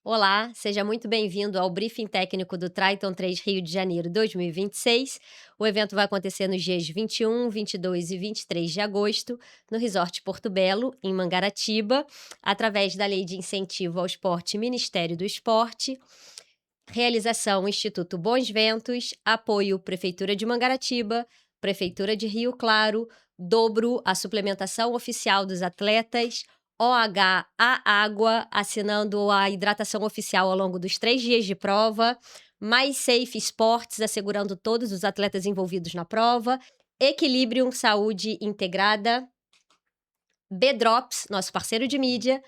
Olá, seja muito bem-vindo ao briefing técnico do Triton 3 Rio de Janeiro 2026. O evento vai acontecer nos dias 21, 22 e 23 de agosto, no Resort Porto Belo, em Mangaratiba, através da Lei de Incentivo ao Esporte Ministério do Esporte. Realização Instituto Bons Ventos, apoio Prefeitura de Mangaratiba, Prefeitura de Rio Claro, Dobro, a suplementação oficial dos atletas, OH a Água, assinando a hidratação oficial ao longo dos 3 dias de prova, Mais Safe Sports, assegurando todos os atletas envolvidos na prova, Equilibrium Saúde Integrada, B-Drops, nosso parceiro de mídia,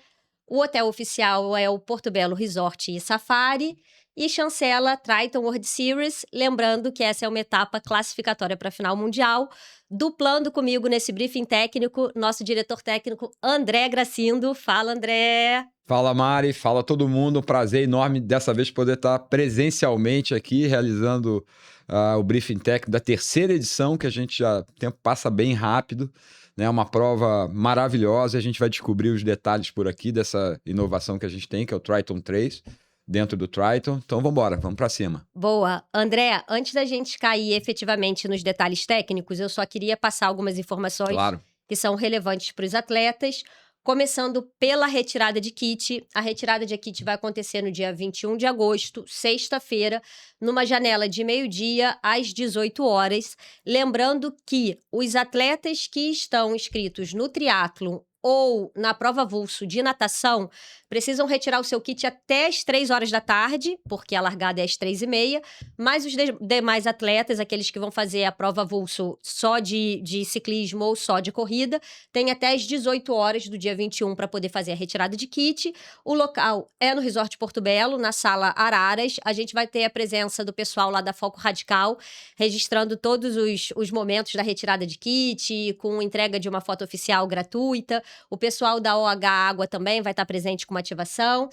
o hotel oficial é o Porto Belo Resort e Safari, e chancela Triton World Series, lembrando que essa é uma etapa classificatória para a final mundial. Duplando comigo nesse briefing técnico, nosso diretor técnico André Gracindo. Fala, André! Fala Mari, fala todo mundo, um prazer enorme dessa vez poder estar presencialmente aqui realizando o briefing técnico da terceira edição, que o tempo passa bem rápido, né? Uma prova maravilhosa, a gente vai descobrir os detalhes por aqui dessa inovação que a gente tem, que é o Triton 3, dentro do Triton. Então vamos embora, vamos para cima. Boa. André, antes da gente cair efetivamente nos detalhes técnicos, eu só queria passar algumas informações Claro. que são relevantes para os atletas. Começando pela retirada de kit. A retirada de kit vai acontecer no dia 21 de agosto, sexta-feira, numa janela de meio-dia às 18 horas. Lembrando que os atletas que estão inscritos no triatlon ou na prova avulso de natação precisam retirar o seu kit até às 3 horas da tarde, porque a largada é às 3h30, mas os demais atletas, aqueles que vão fazer a prova avulso só de ciclismo ou só de corrida, têm até às 18 horas do dia 21 para poder fazer a retirada de kit. O local é no Resort Porto Belo, na Sala Araras. A gente vai ter a presença do pessoal lá da Foco Radical, registrando todos os momentos da retirada de kit, com entrega de uma foto oficial gratuita. O pessoal da OH Água também vai estar presente com uma ativação.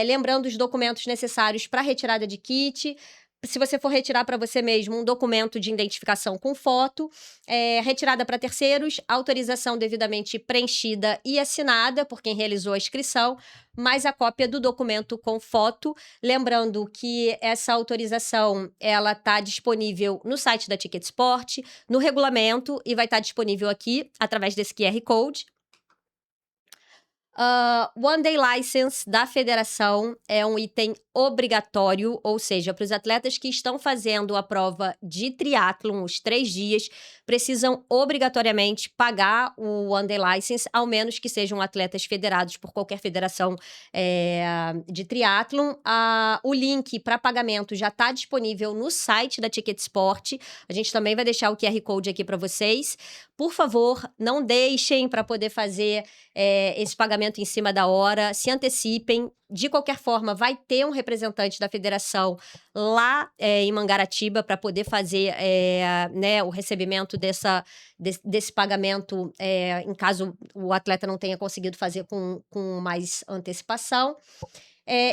Lembrando os documentos necessários para a retirada de kit. Se você for retirar para você mesmo, um documento de identificação com foto, retirada para terceiros, autorização devidamente preenchida e assinada por quem realizou a inscrição, mais a cópia do documento com foto. Lembrando que essa autorização ela está disponível no site da Ticket Sport, no regulamento, e vai estar disponível aqui através desse QR Code. One Day License da federação é um item obrigatório, ou seja, para os atletas que estão fazendo a prova de triatlon, os 3 dias, precisam obrigatoriamente pagar o One Day License, ao menos que sejam atletas federados por qualquer federação de triatlon. O link para pagamento já está disponível no site da Ticket Sport. A gente também vai deixar o QR Code aqui para vocês. Por favor, não deixem para poder fazer esse pagamento em cima da hora, se antecipem. De qualquer forma, vai ter um representante da federação lá em Mangaratiba para poder fazer o recebimento desse pagamento, em caso o atleta não tenha conseguido fazer com mais antecipação.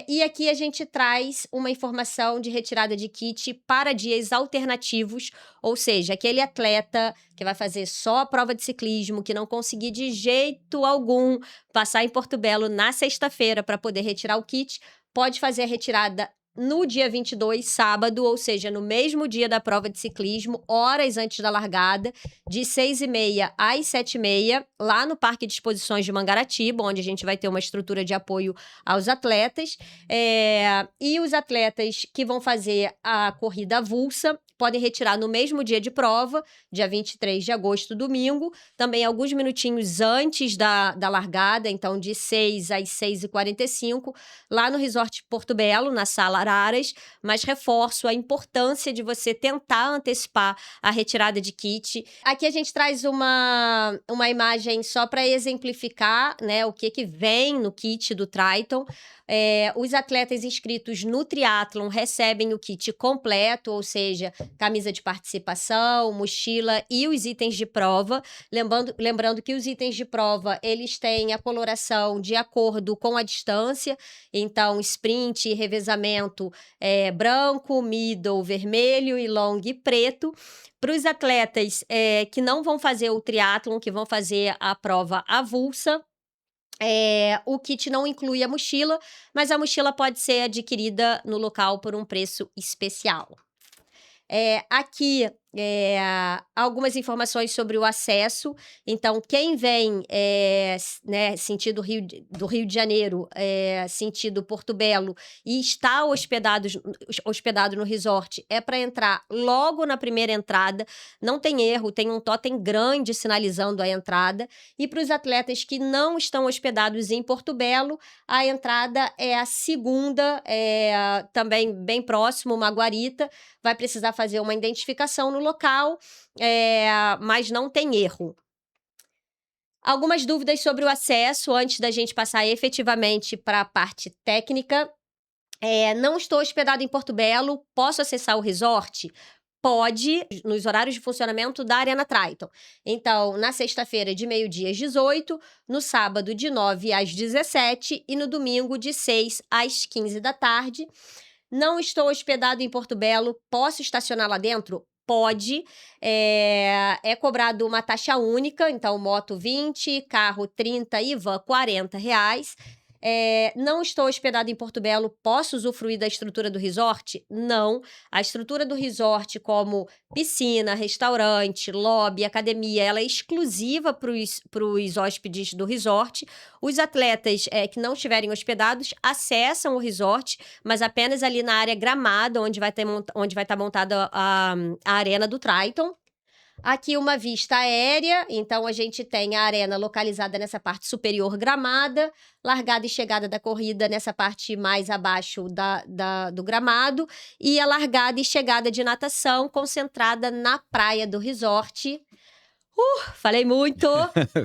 E aqui a gente traz uma informação de retirada de kit para dias alternativos, ou seja, aquele atleta que vai fazer só a prova de ciclismo, que não conseguir de jeito algum passar em Porto Belo na sexta-feira para poder retirar o kit, pode fazer a retirada no dia 22, sábado, ou seja, no mesmo dia da prova de ciclismo, horas antes da largada, de 6h30 às 7h30, lá no Parque de Exposições de Mangaratiba, onde a gente vai ter uma estrutura de apoio aos atletas. E os atletas que vão fazer a corrida avulsa podem retirar no mesmo dia de prova, dia 23 de agosto, domingo, também alguns minutinhos antes da largada, então de 6 às 6h45, lá no Resort Porto Belo, na Sala Araras, mas reforço a importância de você tentar antecipar a retirada de kit. Aqui a gente traz uma imagem só para exemplificar, né, o que vem no kit do Triton. Os atletas inscritos no triatlon recebem o kit completo, ou seja, camisa de participação, mochila e os itens de prova. Lembrando que os itens de prova, eles têm a coloração de acordo com a distância, então sprint e revezamento branco, middle vermelho e long preto. Para os atletas que não vão fazer o triatlon, que vão fazer a prova avulsa, O kit não inclui a mochila, mas a mochila pode ser adquirida no local por um preço especial. Aqui, algumas informações sobre o acesso. Então, quem vem, né, sentido do Rio de Janeiro, sentido Porto Belo, e está hospedado no resort, é para entrar logo na primeira entrada. Não tem erro, tem um totem grande sinalizando a entrada. E para os atletas que não estão hospedados em Porto Belo, a entrada é a segunda, também bem próximo, uma guarita. Vai precisar fazer uma identificação no local, mas não tem erro. Algumas dúvidas sobre o acesso antes da gente passar efetivamente para a parte técnica. Não estou hospedado em Porto Belo, posso acessar o resort? Pode, nos horários de funcionamento da Arena Triton. Então, na sexta-feira, de meio-dia às 18, no sábado, de 9 às 17 e no domingo, de 6 às 15 da tarde. Não estou hospedado em Porto Belo, posso estacionar lá dentro? Pode. É cobrado uma taxa única, então moto 20, carro 30 e van R$ 40. Não estou hospedado em Porto Belo, posso usufruir da estrutura do resort? Não. A estrutura do resort, como piscina, restaurante, lobby, academia, ela é exclusiva para os hóspedes do resort. Os atletas que não estiverem hospedados acessam o resort, mas apenas ali na área gramada, onde vai estar montada a arena do Triton. Aqui uma vista aérea, então a gente tem a arena localizada nessa parte superior gramada, largada e chegada da corrida nessa parte mais abaixo do gramado, e a largada e chegada de natação concentrada na praia do resort. Falei muito.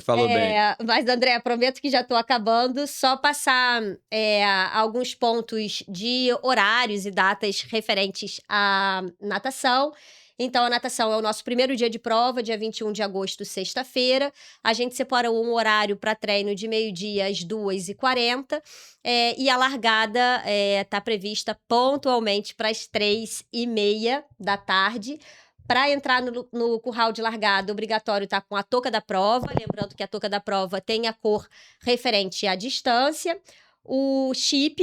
Falou bem. Mas, André, prometo que já estou acabando. Só passar alguns pontos de horários e datas referentes à natação. Então, a natação é o nosso primeiro dia de prova, dia 21 de agosto, sexta-feira. A gente separou um horário para treino de meio-dia às 2h40. E a largada está prevista pontualmente para as 3h30 da tarde. Para entrar no curral de largada, obrigatório estar com a touca da prova. Lembrando que a touca da prova tem a cor referente à distância. O chip,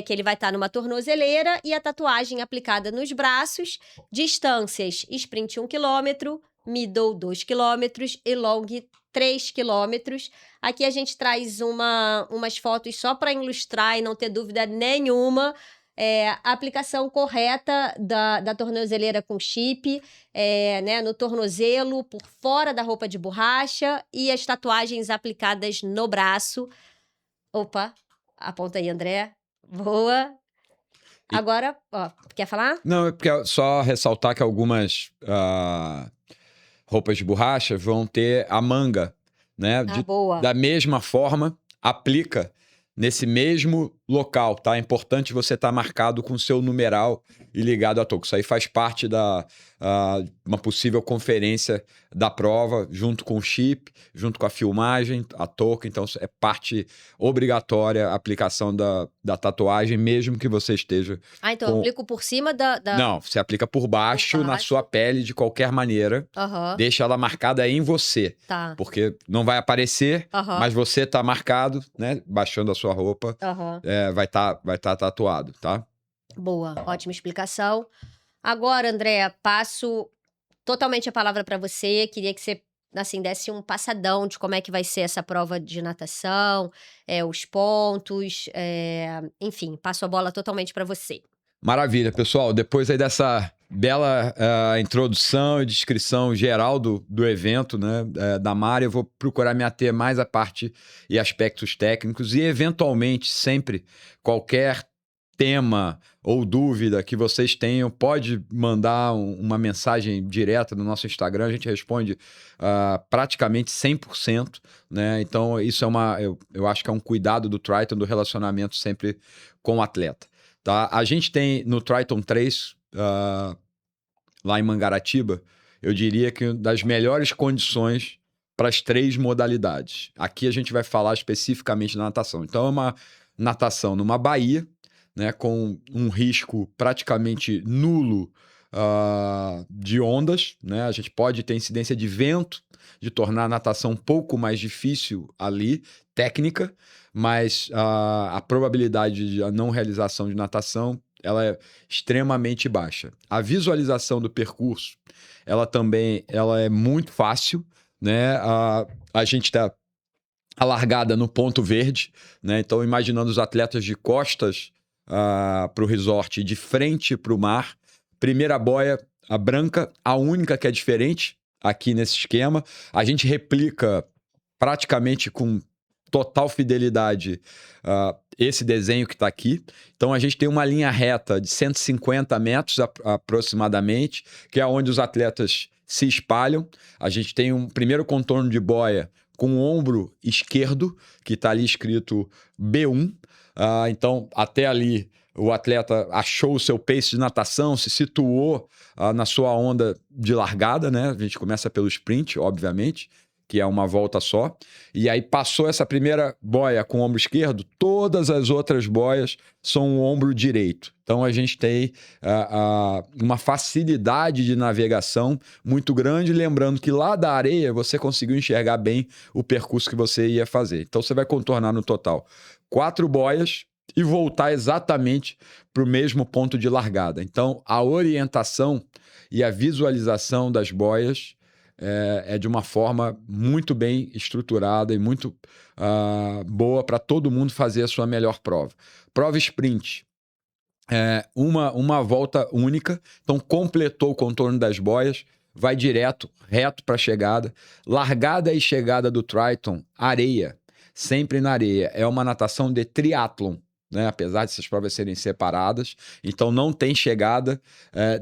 que ele vai estar numa tornozeleira, e a tatuagem aplicada nos braços. Distâncias: sprint 1 km, middle 2 km e long 3 km. Aqui a gente traz umas fotos só para ilustrar e não ter dúvida nenhuma. A aplicação correta da tornozeleira com chip, né, no tornozelo, por fora da roupa de borracha, e as tatuagens aplicadas no braço. Opa, aponta aí, André. Boa. Agora, quer falar? Não, é porque só ressaltar que algumas roupas de borracha vão ter a manga, né? Boa. Da mesma forma, aplica nesse mesmo local, tá? É importante você estar marcado com o seu numeral e ligado à touca. Isso aí faz parte uma possível conferência da prova, junto com o chip, junto com a filmagem, a touca. Então, é parte obrigatória a aplicação da tatuagem, mesmo que você esteja... Então eu aplico por cima da... Não, você aplica por baixo, na sua pele, de qualquer maneira. Deixa ela marcada em você. Tá. Porque não vai aparecer, mas você tá marcado, né? Baixando a sua roupa, vai tá tatuado, tá? Boa, ótima explicação. Agora, André, passo totalmente a palavra para você. Queria que você, assim, desse um passadão de como é que vai ser essa prova de natação, os pontos, enfim, passo a bola totalmente para você. Maravilha, pessoal. Depois aí dessa bela introdução e descrição geral do evento, né, da Mari, eu vou procurar me ater mais à parte e aspectos técnicos, e eventualmente, sempre, qualquer tema ou dúvida que vocês tenham, pode mandar uma mensagem direta no nosso Instagram, a gente responde praticamente 100%, né? Então, isso eu acho que é um cuidado do Triton, do relacionamento sempre com o atleta. Tá? A gente tem no Triton 3, lá em Mangaratiba, eu diria que das melhores condições para as 3 modalidades. Aqui a gente vai falar especificamente da natação. Então, é uma natação numa baía, né, com um risco praticamente nulo de ondas, né? A gente pode ter incidência de vento, de tornar a natação um pouco mais difícil ali, técnica, mas a probabilidade de não realização de natação ela é extremamente baixa. A visualização do percurso, ela é muito fácil, né? A gente está a largada no ponto verde, né? Então, imaginando os atletas de costas para o resort, de frente para o mar. Primeira boia, a branca, a única que é diferente aqui nesse esquema. A gente replica praticamente com total fidelidade esse desenho que está aqui. Então, a gente tem uma linha reta de 150 metros aproximadamente, que é onde os atletas se espalham. A gente tem um primeiro contorno de boia com o ombro esquerdo, que está ali escrito B1. Então, até ali, o atleta achou o seu pace de natação, se situou na sua onda de largada, né? A gente começa pelo sprint, obviamente, que é uma volta só. E aí passou essa primeira boia com o ombro esquerdo, todas as outras boias são o ombro direito. Então, a gente tem uma facilidade de navegação muito grande, lembrando que lá da areia você conseguiu enxergar bem o percurso que você ia fazer. Então, você vai contornar no total 4 boias e voltar exatamente para o mesmo ponto de largada. Então, a orientação e a visualização das boias é de uma forma muito bem estruturada e muito boa para todo mundo fazer a sua melhor prova. Prova sprint. Uma volta única, então completou o contorno das boias, vai direto, reto para a chegada. Largada e chegada do Triathlon, areia, sempre na areia. É uma natação de triatlon, né? Apesar dessas provas serem separadas, então não tem chegada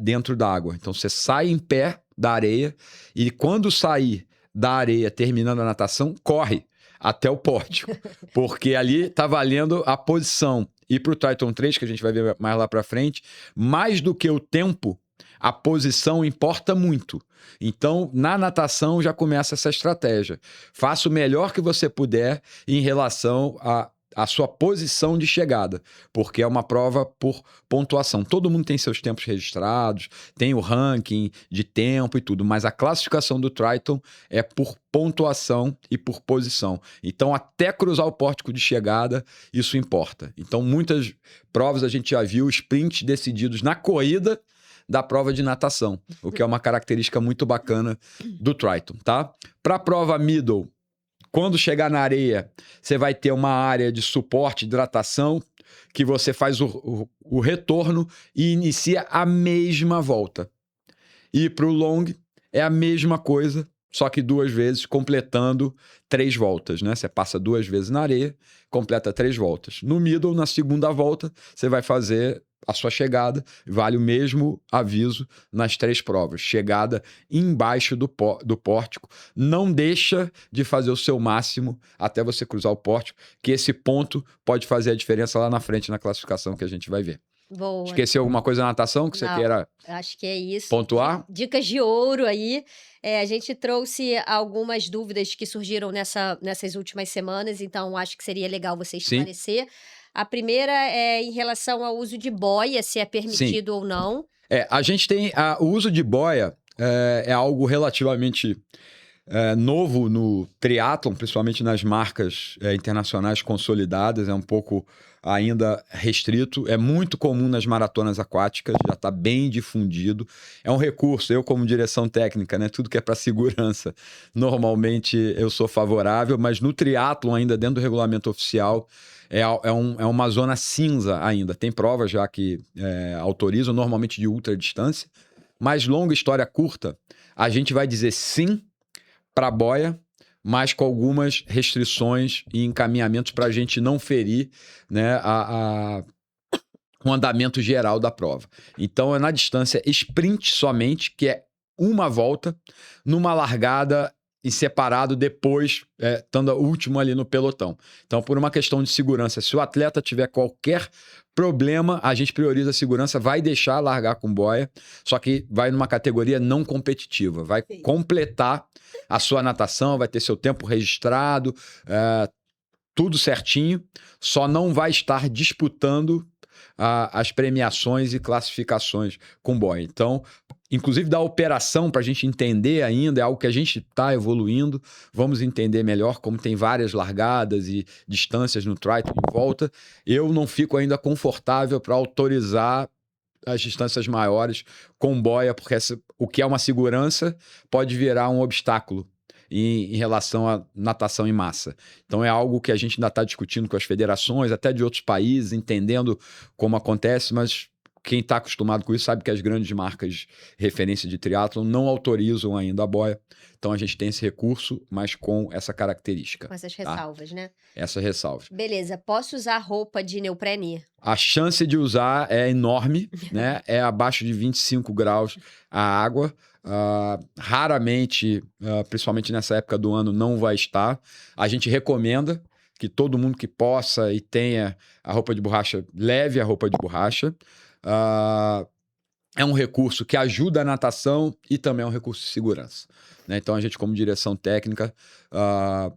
dentro d'água. Então você sai em pé da areia e quando sair da areia terminando a natação, corre até o pórtico, porque ali está valendo a posição. E para o Triathlon 3, que a gente vai ver mais lá para frente, mais do que o tempo, a posição importa muito. Então, na natação já começa essa estratégia. Faça o melhor que você puder em relação a sua posição de chegada, porque é uma prova por pontuação. Todo mundo tem seus tempos registrados, tem o ranking de tempo e tudo, mas a classificação do Triathlon é por pontuação e por posição. Então, até cruzar o pórtico de chegada, isso importa. Então, muitas provas a gente já viu sprints decididos na corrida da prova de natação, o que é uma característica muito bacana do Triathlon, tá? Para a prova middle, quando chegar na areia, você vai ter uma área de suporte, hidratação, que você faz o retorno e inicia a mesma volta. E para o long é a mesma coisa, só que 2 vezes, completando 3 voltas, né? Você passa 2 vezes na areia, completa 3 voltas. No middle, na segunda volta, você vai fazer a sua chegada, vale o mesmo aviso nas 3 provas. Chegada embaixo do pórtico. Não deixa de fazer o seu máximo até você cruzar o pórtico, que esse ponto pode fazer a diferença lá na frente na classificação que a gente vai ver. Boa. Esqueceu alguma coisa na natação que você queira acho que é isso. pontuar? Dicas de ouro aí. A gente trouxe algumas dúvidas que surgiram nessas últimas semanas, então acho que seria legal você esclarecer. A primeira é em relação ao uso de boia, se é permitido ou não. A gente tem o uso de boia, é algo relativamente novo no triatlon, principalmente nas marcas internacionais consolidadas, é um pouco ainda restrito, é muito comum nas maratonas aquáticas, já está bem difundido, é um recurso, eu como direção técnica, né, tudo que é para segurança, normalmente eu sou favorável, mas no triatlon ainda dentro do regulamento oficial, é uma zona cinza ainda, tem provas já que autorizam, normalmente de ultra distância, mas longa história curta, a gente vai dizer sim para a boia, mas com algumas restrições e encaminhamentos para a gente não ferir, né, o andamento geral da prova. Então, é na distância sprint somente, que é uma volta, numa largada e separado depois, estando o último ali no pelotão. Então, por uma questão de segurança, se o atleta tiver qualquer problema, a gente prioriza a segurança, vai deixar largar com boia, só que vai numa categoria não competitiva, vai completar a sua natação, vai ter seu tempo registrado, tudo certinho, só não vai estar disputando as premiações e classificações com boia. Então, inclusive da operação, para a gente entender ainda, é algo que a gente está evoluindo, vamos entender melhor, como tem várias largadas e distâncias no Triathlon em volta. Eu não fico ainda confortável para autorizar as distâncias maiores com boia, porque o que é uma segurança pode virar um obstáculo em relação à natação em massa. Então é algo que a gente ainda está discutindo com as federações, até de outros países, entendendo como acontece, mas quem está acostumado com isso sabe que as grandes marcas de referência de triatlon não autorizam ainda a boia. Então a gente tem esse recurso, mas com essa característica. Com essas tá? ressalvas, né? Essas ressalvas. Beleza. Posso usar roupa de neoprene? A chance de usar é enorme, né? É abaixo de 25 graus a água. Raramente, principalmente nessa época do ano, não vai estar. A gente recomenda que todo mundo que possa e tenha a roupa de borracha, leve a roupa de borracha. É um recurso que ajuda a natação e também é um recurso de segurança. Né? Então, a gente, como direção técnica,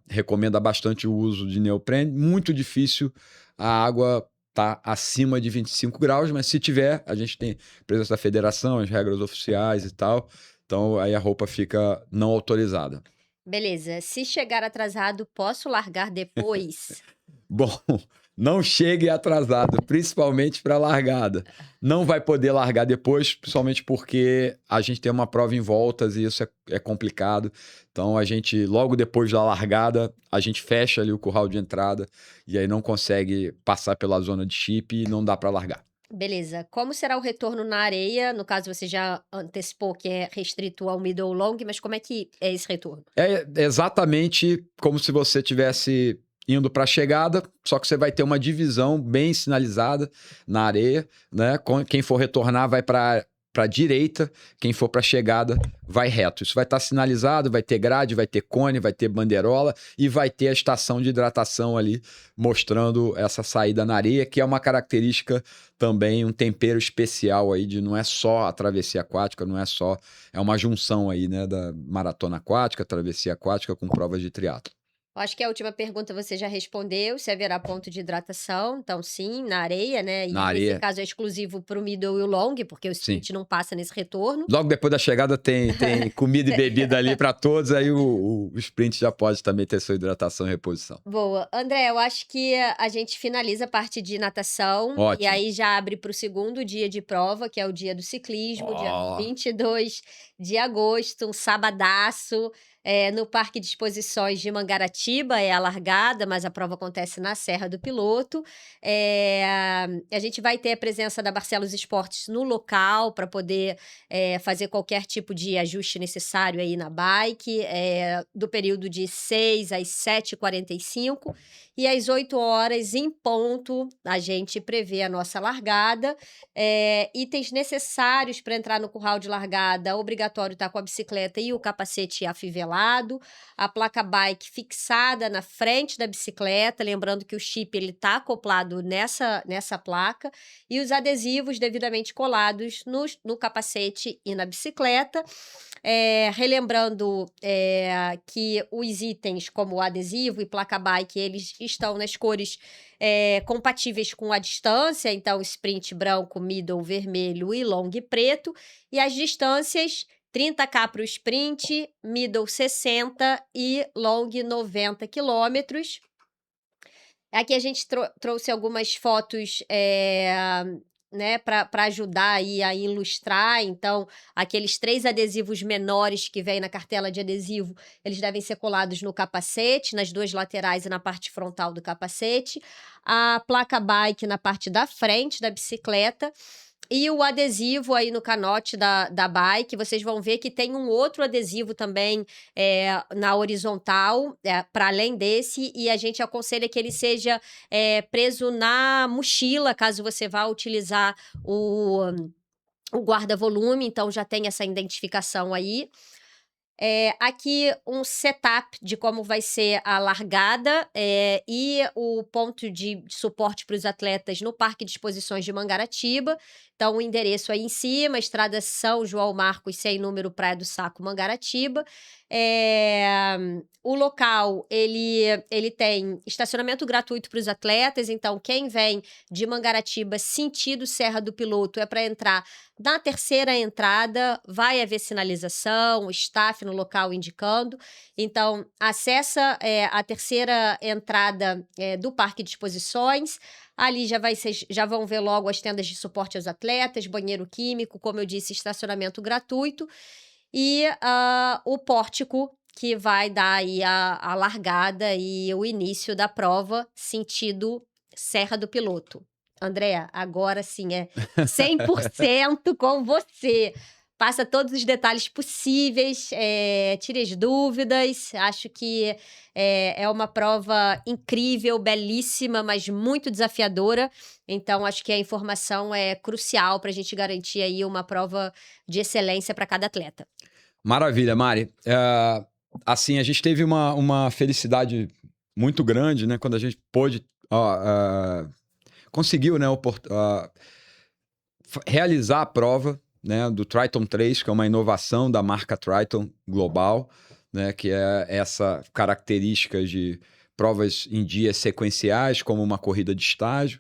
recomenda bastante o uso de neoprene. Muito difícil a água tá acima de 25 graus, mas se tiver, a gente tem presença da federação, as regras oficiais e tal. Então, aí a roupa fica não autorizada. Beleza. Se chegar atrasado, posso largar depois? Bom, não chegue atrasado, principalmente para largada. Não vai poder largar depois, principalmente porque a gente tem uma prova em voltas e isso é complicado. Então, a gente, logo depois da largada, a gente fecha ali o curral de entrada e aí não consegue passar pela zona de chip e não dá para largar. Beleza. Como será o retorno na areia? No caso, você já antecipou que é restrito ao middle long, mas como é que é esse retorno? É exatamente como se você tivesse indo para a chegada, só que você vai ter uma divisão bem sinalizada na areia, né? Quem for retornar vai para a direita, quem for para a chegada vai reto. Isso vai estar sinalizado, vai ter grade, vai ter cone, vai ter bandeirola e vai ter a estação de hidratação ali mostrando essa saída na areia, que é uma característica também, um tempero especial aí de não é só a travessia aquática, não é só, é uma junção aí, né, da maratona aquática, travessia aquática com provas de triatlo. Eu acho que a última pergunta você já respondeu, se haverá ponto de hidratação. Então, sim, na areia, né? E Na nesse areia, caso é exclusivo para o middle e o long, porque o sim. sprint não passa nesse retorno. Logo depois da chegada tem comida e bebida ali para todos, aí o sprint já pode também ter sua hidratação e reposição. Boa. André, eu acho que a gente finaliza a parte de natação e Ótimo. aí já abre para o segundo dia de prova, que é o dia do ciclismo, dia Ó. 22 de agosto, um sabadaço, no Parque de Exposições de Mangaratiba, é a largada, mas a prova acontece na Serra do Piloto. A gente vai ter a presença da Barcelos Esportes no local para poder fazer qualquer tipo de ajuste necessário aí na bike, do período de 6 às 7h45 e às 8 horas em ponto a gente prevê a nossa largada. Itens necessários para entrar no curral de largada, obrigatório estar com a bicicleta e o capacete afivelado, a placa bike fixada na frente da bicicleta, lembrando que o chip ele está acoplado nessa placa, e os adesivos devidamente colados no capacete e na bicicleta. Relembrando que os itens como o adesivo e placa bike, eles estão nas cores compatíveis com a distância, então sprint branco, middle vermelho e long preto, e as distâncias 30K para o sprint, middle 60 e long 90 quilômetros. Aqui a gente trouxe algumas fotos né, para ajudar aí a ilustrar. Então, aqueles 3 adesivos menores que vêm na cartela de adesivo, eles devem ser colados no capacete, nas 2 laterais e na parte frontal do capacete. A placa bike na parte da frente da bicicleta. E o adesivo aí no canote da bike, vocês vão ver que tem um outro adesivo também na horizontal, para além desse, e a gente aconselha que ele seja preso na mochila, caso você vá utilizar o guarda-volume, então já tem essa identificação aí. Aqui um setup de como vai ser a largada e o ponto de suporte para os atletas no Parque de Exposições de Mangaratiba. Então, o endereço aí em cima, Estrada São João Marcos, sem número, Praia do Saco, Mangaratiba. O local, ele tem estacionamento gratuito para os atletas, então quem vem de Mangaratiba sentido Serra do Piloto é para entrar na terceira entrada, vai haver sinalização, o staff no local indicando, então acessa a terceira entrada do Parque de Exposições. Ali já vão ver logo as tendas de suporte aos atletas, banheiro químico, como eu disse, estacionamento gratuito e o pórtico que vai dar aí a largada e o início da prova sentido Serra do Piloto. Andréa, agora sim é 100% com você. Passa todos os detalhes possíveis, tire as dúvidas. Acho que é uma prova incrível, belíssima, mas muito desafiadora. Então, acho que a informação é crucial para a gente garantir aí uma prova de excelência para cada atleta. Maravilha, Mari. Assim, a gente teve uma felicidade muito grande, né? Quando a gente pôde... conseguiu, né? Realizar a prova, né, do Triton 3, que é uma inovação da marca Triton global, né, que é essa característica de provas em dias sequenciais, como uma corrida de estágio.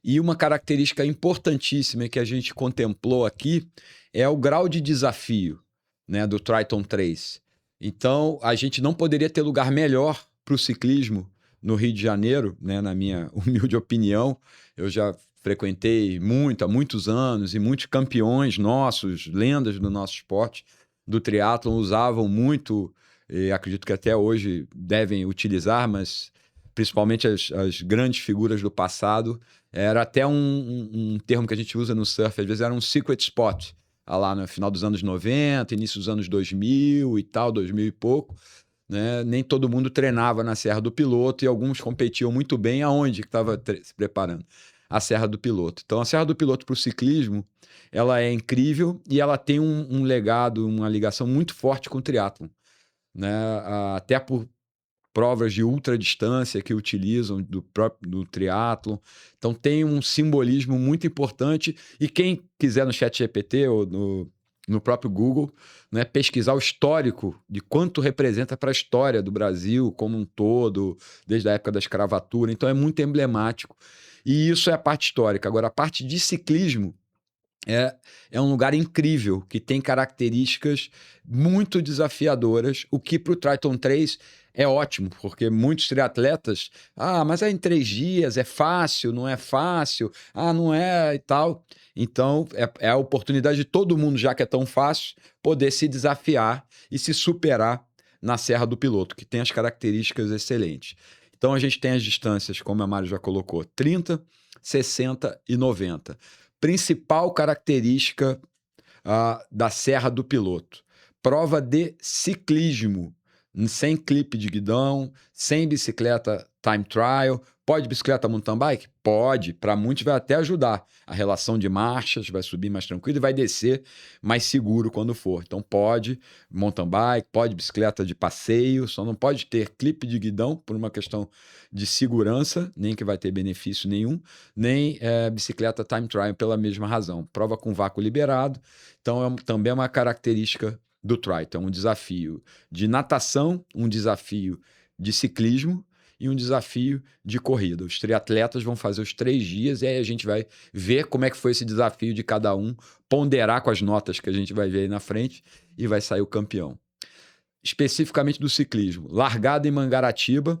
E uma característica importantíssima que a gente contemplou aqui é o grau de desafio, né, do Triton 3. Então, a gente não poderia ter lugar melhor para o ciclismo no Rio de Janeiro, né, na minha humilde opinião. Eu já frequentei há muitos anos, e muitos campeões nossos, lendas do nosso esporte, do triatlon, usavam muito, e acredito que até hoje devem utilizar, mas principalmente as grandes figuras do passado, era até um termo que a gente usa no surf, às vezes era um secret spot, lá no final dos anos 90, início dos anos 2000 e tal, 2000 e pouco, né? Nem todo mundo treinava na Serra do Piloto e alguns competiam muito bem aonde que estava se preparando. A Serra do Piloto. Então, a Serra do Piloto para o ciclismo, ela é incrível e ela tem um legado, uma ligação muito forte com o triatlon, né? Até por provas de ultradistância que utilizam do triatlon. Então, tem um simbolismo muito importante e quem quiser no ChatGPT ou no próprio Google, né, pesquisar o histórico de quanto representa para a história do Brasil como um todo, desde a época da escravatura. Então, é muito emblemático. E isso é a parte histórica. Agora, a parte de ciclismo é um lugar incrível, que tem características muito desafiadoras, o que para o Triton 3 é ótimo, porque muitos triatletas, mas é em 3 dias, é fácil, não é fácil, não é e tal. Então, é a oportunidade de todo mundo, já que é tão fácil, poder se desafiar e se superar na Serra do Piloto, que tem as características excelentes. Então, a gente tem as distâncias, como a Mari já colocou, 30, 60 e 90. Principal característica da Serra do Piloto. Prova de ciclismo, sem clipe de guidão, sem bicicleta time trial. Pode bicicleta mountain bike? Pode. Para muitos vai até ajudar. A relação de marchas vai subir mais tranquilo e vai descer mais seguro quando for. Então pode mountain bike, pode bicicleta de passeio, só não pode ter clipe de guidão por uma questão de segurança, nem que vai ter benefício nenhum, nem bicicleta time trial pela mesma razão. Prova com vácuo liberado, então também é uma característica do Triton, um desafio de natação, um desafio de ciclismo e um desafio de corrida. Os triatletas vão fazer os 3 dias e aí a gente vai ver como é que foi esse desafio de cada um, ponderar com as notas que a gente vai ver aí na frente e vai sair o campeão. Especificamente do ciclismo, largada em Mangaratiba,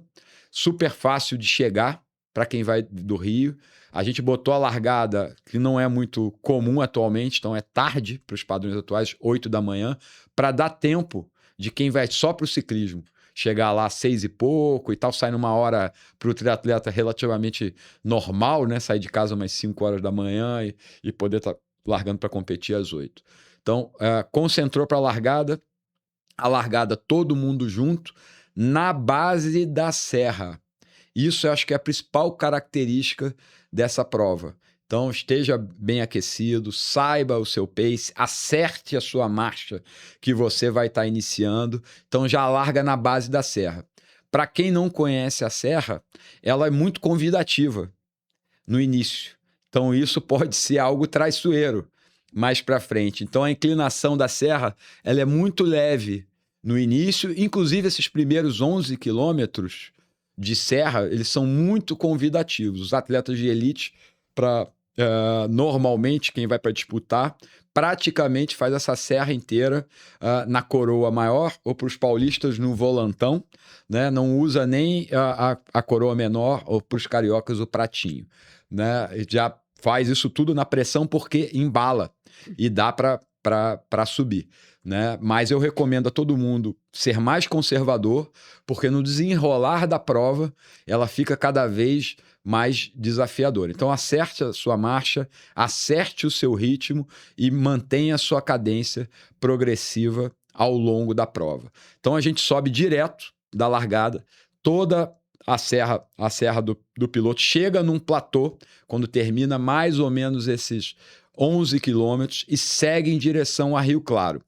super fácil de chegar para quem vai do Rio. A gente botou a largada, que não é muito comum atualmente, então é tarde para os padrões atuais, 8 da manhã, para dar tempo de quem vai só para o ciclismo chegar lá às 6 e pouco e tal, sai numa hora para o triatleta relativamente normal, né? Sair de casa umas 5 horas da manhã e poder estar largando para competir às 8. Então, concentrou para a largada todo mundo junto, na base da serra. Isso eu acho que é a principal característica dessa prova. Então, esteja bem aquecido, saiba o seu pace, acerte a sua marcha que você vai estar iniciando. Então, já larga na base da serra. Para quem não conhece a serra, ela é muito convidativa no início. Então, isso pode ser algo traiçoeiro mais para frente. Então, a inclinação da serra ela é muito leve no início. Inclusive, esses primeiros 11 quilômetros de serra, eles são muito convidativos. Os atletas de elite, normalmente, quem vai para disputar, praticamente faz essa serra inteira na coroa maior, ou para os paulistas no volantão, né? Não usa nem a coroa menor, ou para os cariocas o pratinho, né? Já faz isso tudo na pressão porque embala e dá para subir, né? Mas eu recomendo a todo mundo ser mais conservador, porque no desenrolar da prova ela fica cada vez mais desafiadora. Então acerte a sua marcha, acerte o seu ritmo e mantenha a sua cadência progressiva ao longo da prova. Então a gente sobe direto da largada, toda a serra do Piloto, chega num platô, quando termina mais ou menos esses 11 quilômetros e segue em direção a Rio Claro.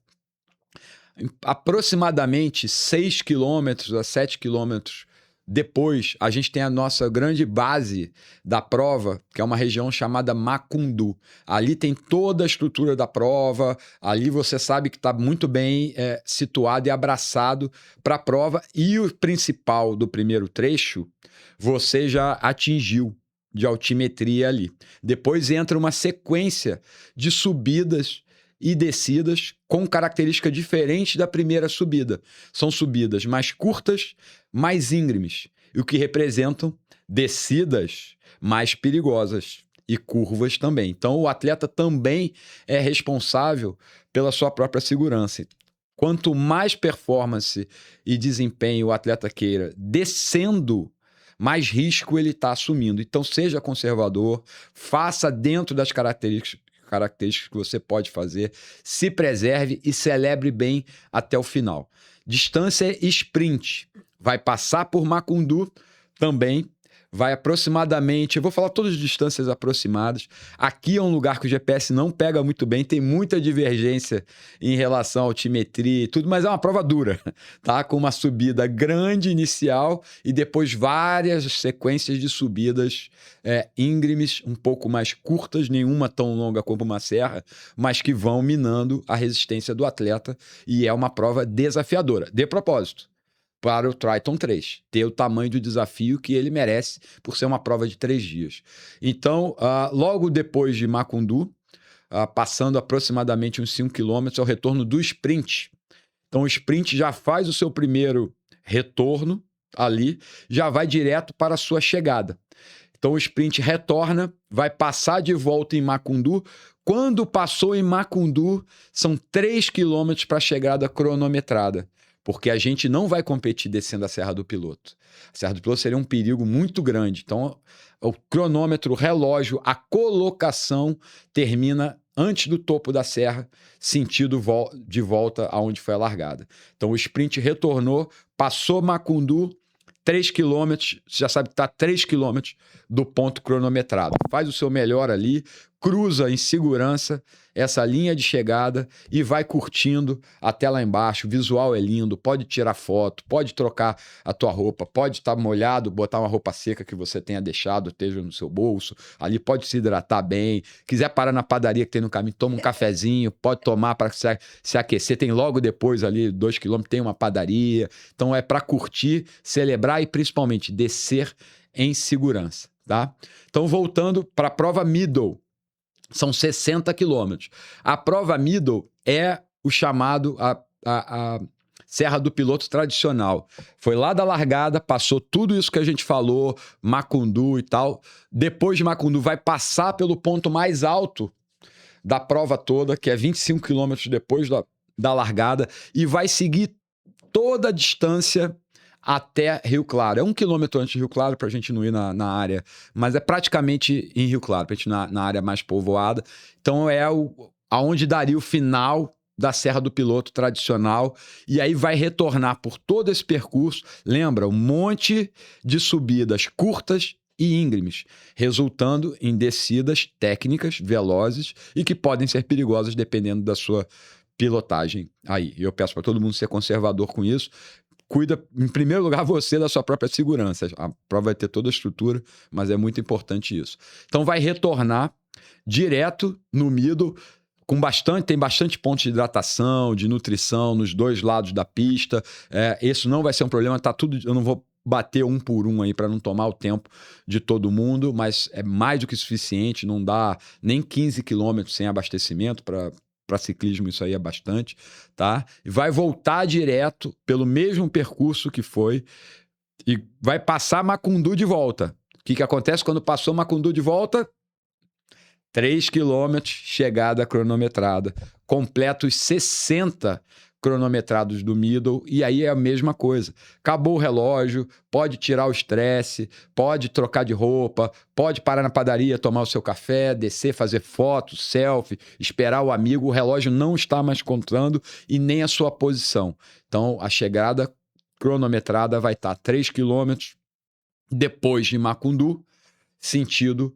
Aproximadamente 6 quilômetros a 7 quilômetros depois, a gente tem a nossa grande base da prova, que é uma região chamada Macundu. Ali tem toda a estrutura da prova, ali você sabe que está muito bem situado e abraçado para a prova. E o principal do primeiro trecho, você já atingiu de altimetria ali. Depois entra uma sequência de subidas e descidas com característica diferente da primeira subida. São subidas mais curtas, mais íngremes, e o que representam descidas mais perigosas e curvas também. Então, o atleta também é responsável pela sua própria segurança. Quanto mais performance e desempenho o atleta queira descendo, mais risco ele está assumindo. Então, seja conservador, faça dentro das características que você pode fazer, se preserve e celebre bem até o final. Distância sprint. Vai passar por Macundu também, vai aproximadamente, eu vou falar todas as distâncias aproximadas. Aqui é um lugar que o GPS não pega muito bem, tem muita divergência em relação à altimetria e tudo, mas é uma prova dura, tá? Com uma subida grande inicial e depois várias sequências de subidas íngremes, um pouco mais curtas, nenhuma tão longa como uma serra, mas que vão minando a resistência do atleta, e é uma prova desafiadora. De propósito, para o Triathlon 3, ter o tamanho do desafio que ele merece por ser uma prova de 3 dias. Então, logo depois de Macundu, passando aproximadamente uns 5 quilômetros, é o retorno do sprint. Então, o sprint já faz o seu primeiro retorno ali, já vai direto para a sua chegada. Então, o sprint retorna, vai passar de volta em Macundu. Quando passou em Macundu, são 3 quilômetros para a chegada cronometrada, porque a gente não vai competir descendo a Serra do Piloto. A Serra do Piloto seria um perigo muito grande. Então, o cronômetro, o relógio, a colocação termina antes do topo da serra, sentido de volta aonde foi a largada. Então, o sprint retornou, passou Macundu, 3 quilômetros, você já sabe que está 3 quilômetros do ponto cronometrado. Faz o seu melhor ali, cruza em segurança essa linha de chegada e vai curtindo até lá embaixo. O visual é lindo, pode tirar foto, pode trocar a tua roupa, pode estar molhado, botar uma roupa seca que você tenha deixado, esteja no seu bolso. Ali pode se hidratar bem. Quiser parar na padaria que tem no caminho, toma um cafezinho, pode tomar para se aquecer. Tem logo depois ali, 2 quilômetros, tem uma padaria. Então é para curtir, celebrar e principalmente descer em segurança, tá? Então voltando para a prova middle, são 60 quilômetros. A prova middle é o chamado a Serra do Piloto tradicional. Foi lá da largada, passou tudo isso que a gente falou, Macundu e tal. Depois de Macundu vai passar pelo ponto mais alto da prova toda, que é 25 quilômetros depois da largada, e vai seguir toda a distância até Rio Claro. É 1 quilômetro antes de Rio Claro para a gente não ir na área, mas é praticamente em Rio Claro, para a gente ir na área mais povoada. Então é aonde daria o final da Serra do Piloto tradicional, e aí vai retornar por todo esse percurso. Lembra, um monte de subidas curtas e íngremes, resultando em descidas técnicas, velozes e que podem ser perigosas dependendo da sua pilotagem aí. Eu peço para todo mundo ser conservador com isso. Cuida, em primeiro lugar, você da sua própria segurança. A prova vai ter toda a estrutura, mas é muito importante isso. Então vai retornar direto no middle, tem bastante pontos de hidratação, de nutrição nos dois lados da pista. Isso não vai ser um problema, tá tudo. Eu não vou bater um por um aí para não tomar o tempo de todo mundo, mas é mais do que suficiente, não dá nem 15 quilômetros sem abastecimento para ciclismo, isso aí é bastante, tá? E vai voltar direto pelo mesmo percurso que foi e vai passar Macundu de volta. O que acontece quando passou Macundu de volta? 3 quilômetros, chegada cronometrada. Completa os 60 cronometrados do middle, e aí é a mesma coisa. Acabou o relógio, pode tirar o estresse, pode trocar de roupa, pode parar na padaria, tomar o seu café, descer, fazer foto, selfie, esperar o amigo. O relógio não está mais contando e nem a sua posição. Então, a chegada cronometrada vai estar 3 quilômetros depois de Macundu, sentido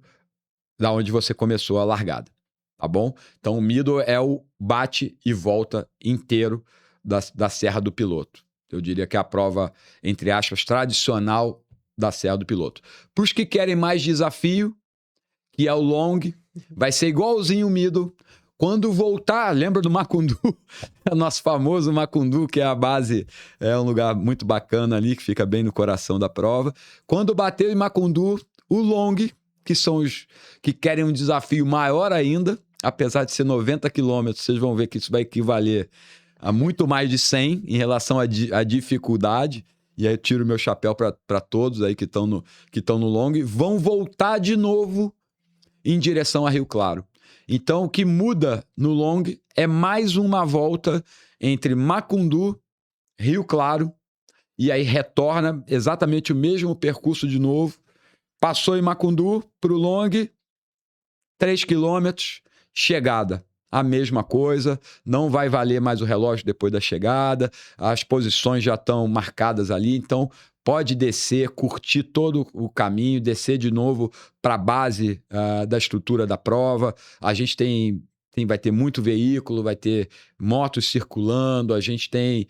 da onde você começou a largada, tá bom? Então, o middle é o bate e volta inteiro da Serra do Piloto. Eu diria que é a prova, entre aspas, tradicional da Serra do Piloto. Para os que querem mais desafio, que é o long, vai ser igualzinho o middle. Quando voltar, lembra do Macundu? O nosso famoso Macundu, que é a base, é um lugar muito bacana ali, que fica bem no coração da prova. Quando bater em Macundu, o long, que são os que querem um desafio maior ainda, apesar de ser 90 quilômetros, vocês vão ver que isso vai equivaler a muito mais de 100 em relação à dificuldade, e aí eu tiro meu chapéu para todos aí que estão no long, vão voltar de novo em direção a Rio Claro. Então, o que muda no long é mais uma volta entre Macundu, Rio Claro, e aí retorna exatamente o mesmo percurso de novo. Passou em Macundu para o long, 3 quilômetros, chegada. A mesma coisa, não vai valer mais o relógio depois da chegada, as posições já estão marcadas ali, então pode descer, curtir todo o caminho, descer de novo para a base da estrutura da prova. A gente vai ter muito veículo, vai ter motos circulando, a gente tem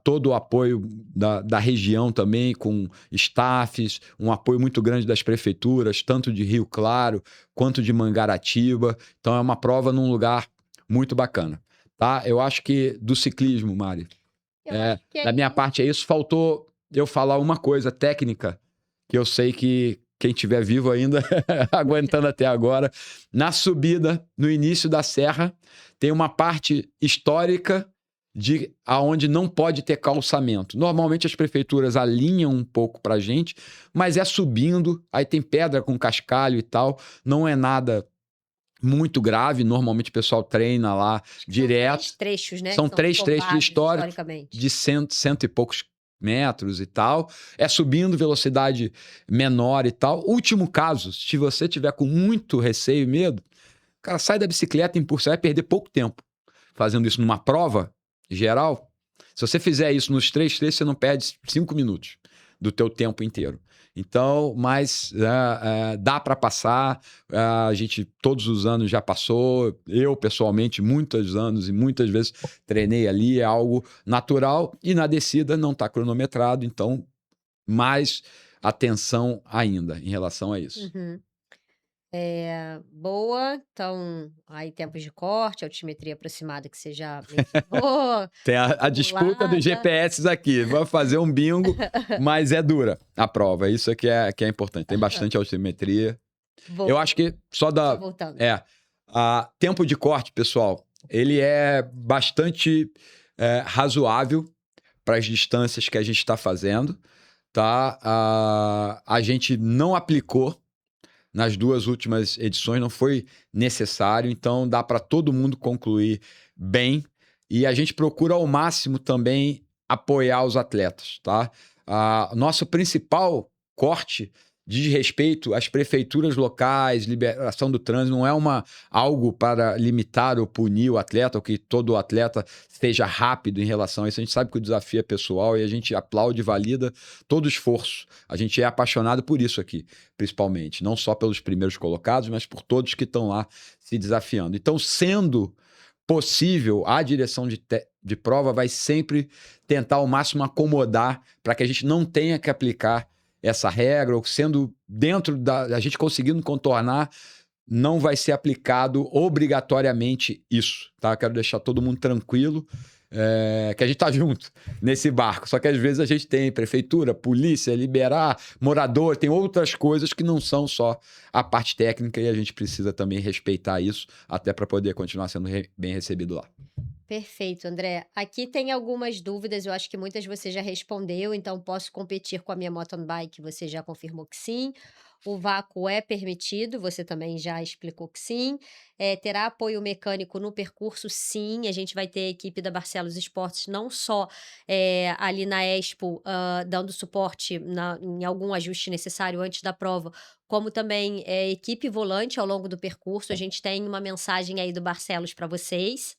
todo o apoio da região também, com staffs, um apoio muito grande das prefeituras, tanto de Rio Claro quanto de Mangaratiba. Então é uma prova num lugar muito bacana. Tá? Eu acho que do ciclismo, Mari, da minha parte é isso. Faltou eu falar uma coisa técnica, que eu sei que quem estiver vivo ainda, aguentando até agora, na subida, no início da serra, tem uma parte histórica de aonde não pode ter calçamento. Normalmente as prefeituras alinham um pouco pra gente, mas é subindo, aí tem pedra com cascalho e tal, não é nada muito grave, normalmente o pessoal treina lá direto. São 3 trechos, né? São 3 trechos históricos de cento e poucos metros e tal, é subindo velocidade menor e tal. Último caso, se você tiver com muito receio e medo, cara, sai da bicicleta e impulsa, vai perder pouco tempo fazendo isso numa prova geral. Se você fizer isso nos 3 trechos, você não perde 5 minutos do teu tempo inteiro. Então, mas dá para passar, a gente todos os anos já passou, eu pessoalmente muitos anos e muitas vezes treinei ali, é algo natural, e na descida não está cronometrado, então mais atenção ainda em relação a isso. Uhum. Boa, então aí tempos de corte, altimetria aproximada que você já mencionou. Tem a disputa dos GPS aqui, vamos fazer um bingo, mas é dura a prova, isso aqui que é importante, tem bastante altimetria. Eu acho que só voltando. Tempo de corte, pessoal, ele é bastante razoável para as distâncias que a gente está fazendo, tá? A gente não aplicou nas 2 últimas edições, não foi necessário, então dá para todo mundo concluir bem, e a gente procura ao máximo também apoiar os atletas, tá? Nosso principal corte diz respeito às prefeituras locais, liberação do trânsito, não é algo para limitar ou punir o atleta, ou que todo atleta seja rápido em relação a isso. A gente sabe que o desafio é pessoal e a gente aplaude e valida todo o esforço. A gente é apaixonado por isso aqui, principalmente. Não só pelos primeiros colocados, mas por todos que estão lá se desafiando. Então, sendo possível, a direção de prova vai sempre tentar ao máximo acomodar para que a gente não tenha que aplicar essa regra, ou sendo dentro a gente conseguindo contornar, não vai ser aplicado obrigatoriamente isso, tá? Eu quero deixar todo mundo tranquilo, que a gente tá junto nesse barco. Só que às vezes a gente tem prefeitura, polícia, liberar, morador, tem outras coisas que não são só a parte técnica e a gente precisa também respeitar isso, até para poder continuar sendo bem recebido lá. Perfeito, André. Aqui tem algumas dúvidas, eu acho que muitas você já respondeu, então posso competir com a minha mountain bike, você já confirmou que sim. O vácuo é permitido, você também já explicou que sim. Terá apoio mecânico no percurso? Sim, a gente vai ter a equipe da Barcelos Esportes, não só ali na Expo, dando suporte em algum ajuste necessário antes da prova, como também equipe volante ao longo do percurso. A gente tem uma mensagem aí do Barcelos para vocês.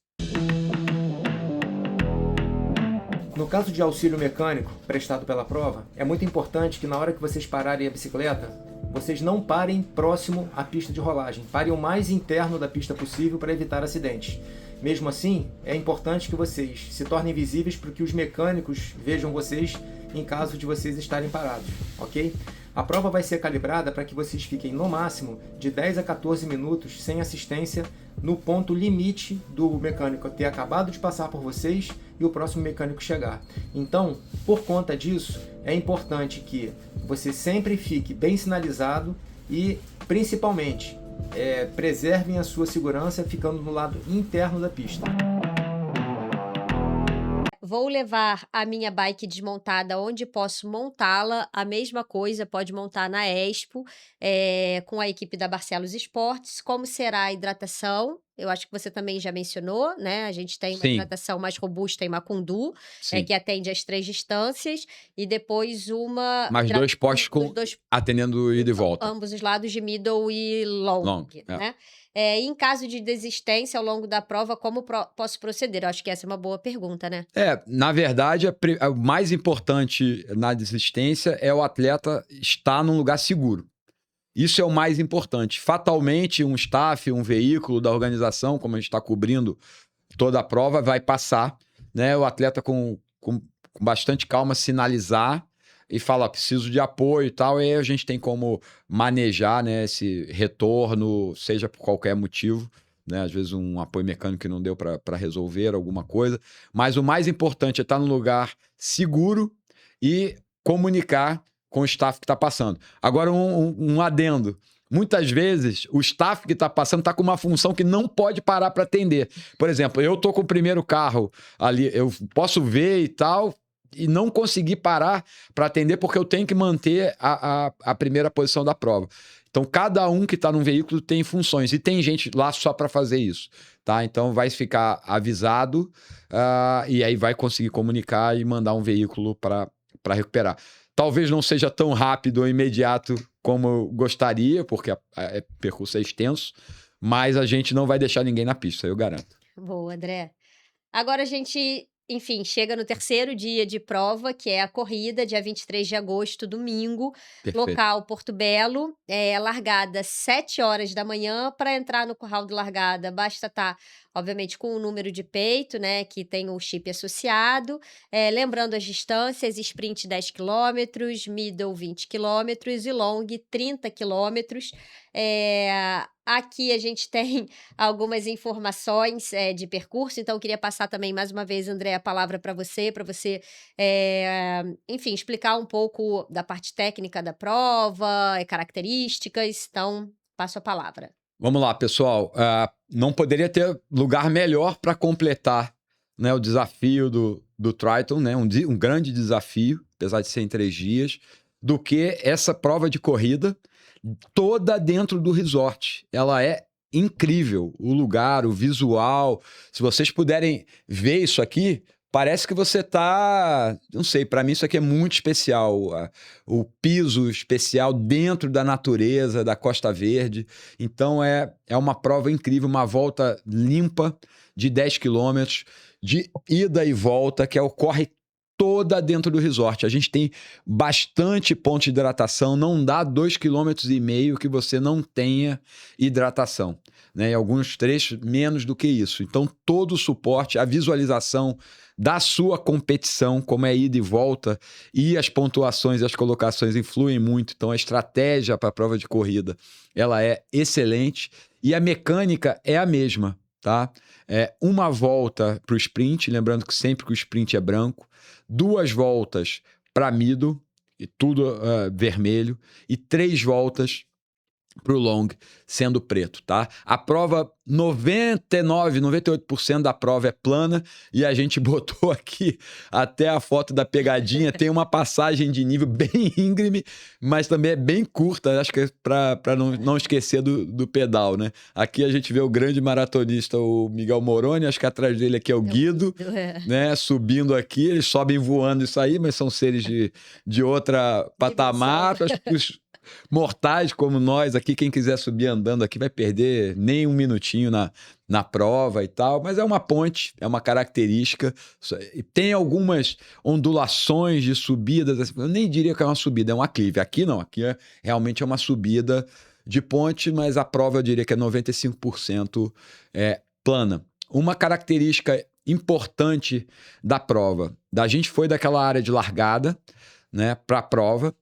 No caso de auxílio mecânico prestado pela prova, é muito importante que na hora que vocês pararem a bicicleta, vocês não parem próximo à pista de rolagem. Parem o mais interno da pista possível para evitar acidentes. Mesmo assim, é importante que vocês se tornem visíveis para que os mecânicos vejam vocês em caso de vocês estarem parados, ok? A prova vai ser calibrada para que vocês fiquem no máximo de 10 a 14 minutos sem assistência no ponto limite do mecânico ter acabado de passar por vocês e o próximo mecânico chegar. Então, por conta disso, é importante que você sempre fique bem sinalizado e, principalmente, preservem a sua segurança ficando no lado interno da pista. Vou levar a minha bike desmontada onde posso montá-la. A mesma coisa pode montar na Expo, com a equipe da Barcelos Esportes. Como será a hidratação? Eu acho que você também já mencionou, né? A gente tem uma Sim, hidratação mais robusta em Macundu, sim. que atende às 3 distâncias, e depois uma Mais dois postos dos dois atendendo ida e volta. ambos os lados de middle e long, Long, né? Em caso de desistência ao longo da prova, como posso proceder? Eu acho que essa é uma boa pergunta, né? Na verdade, o mais importante na desistência é o atleta estar num lugar seguro. Isso é o mais importante. Fatalmente, um staff, um veículo da organização, como a gente está cobrindo toda a prova, vai passar, né? O atleta com bastante calma sinalizar e falar, preciso de apoio e tal, e aí a gente tem como manejar, né, esse retorno, seja por qualquer motivo, né? Às vezes um apoio mecânico que não deu para resolver alguma coisa, mas o mais importante é estar num lugar seguro e comunicar com o staff que está passando. Agora, um adendo. Muitas vezes, o staff que está passando está com uma função que não pode parar para atender. Por exemplo, eu estou com o primeiro carro ali, eu posso ver e tal, e não conseguir parar para atender porque eu tenho que manter a primeira posição da prova. Então, cada um que está num veículo tem funções e tem gente lá só para fazer isso, tá? Então, vai ficar avisado e aí vai conseguir comunicar e mandar um veículo para recuperar. Talvez não seja tão rápido ou imediato como eu gostaria, porque o percurso é extenso, mas a gente não vai deixar ninguém na pista, eu garanto. Boa, André. Agora a gente, enfim, chega no terceiro dia de prova, que é a corrida, dia 23 de agosto, domingo. Perfeito. Local Porto Belo, largada 7 horas da manhã. Para entrar no curral de largada, basta estar, obviamente, com o número de peito, né, que tem o chip associado. Lembrando as distâncias, sprint 10 km, middle 20 km e long 30 km. Aqui a gente tem algumas informações de percurso, então eu queria passar também mais uma vez, André, a palavra para você, enfim, explicar um pouco da parte técnica da prova, características. Então, passo a palavra. Vamos lá, pessoal. Não poderia ter lugar melhor para completar, né, o desafio do Triathlon, né, um grande desafio, apesar de ser em 3 dias, do que essa prova de corrida toda dentro do resort. Ela é incrível, o lugar, o visual. Se vocês puderem ver isso aqui, parece que você tá... Não sei, para mim isso aqui é muito especial. O piso especial dentro da natureza, da Costa Verde. Então é uma prova incrível, uma volta limpa de 10 quilômetros, de ida e volta, que ocorre toda dentro do resort. A gente tem bastante ponto de hidratação, não dá 2,5 km que você não tenha hidratação, né? Em alguns trechos, menos do que isso. Então, todo o suporte, a visualização da sua competição, como é ida e volta, e as pontuações e as colocações influem muito. Então, a estratégia para a prova de corrida, ela é excelente e a mecânica é a mesma, tá? Uma volta para o sprint, lembrando que sempre que o sprint é branco, 2 voltas para middle, e tudo vermelho, e 3 voltas para o long, sendo preto, tá? A prova, 98% da prova é plana, e a gente botou aqui até a foto da pegadinha, tem uma passagem de nível bem íngreme, mas também é bem curta, acho que é para não esquecer do pedal, né? Aqui a gente vê o grande maratonista, o Miguel Moroni, acho que atrás dele aqui é o Guido, né? Subindo aqui, eles sobem voando isso aí, mas são seres de outra patamar, os mortais como nós aqui, quem quiser subir andando aqui vai perder nem um minutinho na prova e tal, mas é uma ponte, é uma característica, tem algumas ondulações de subidas, eu nem diria que é uma subida, é um aclive, aqui não, aqui realmente é uma subida de ponte, mas a prova eu diria que é 95% plana. Uma característica importante da prova, da gente foi daquela área de largada, né, para a prova,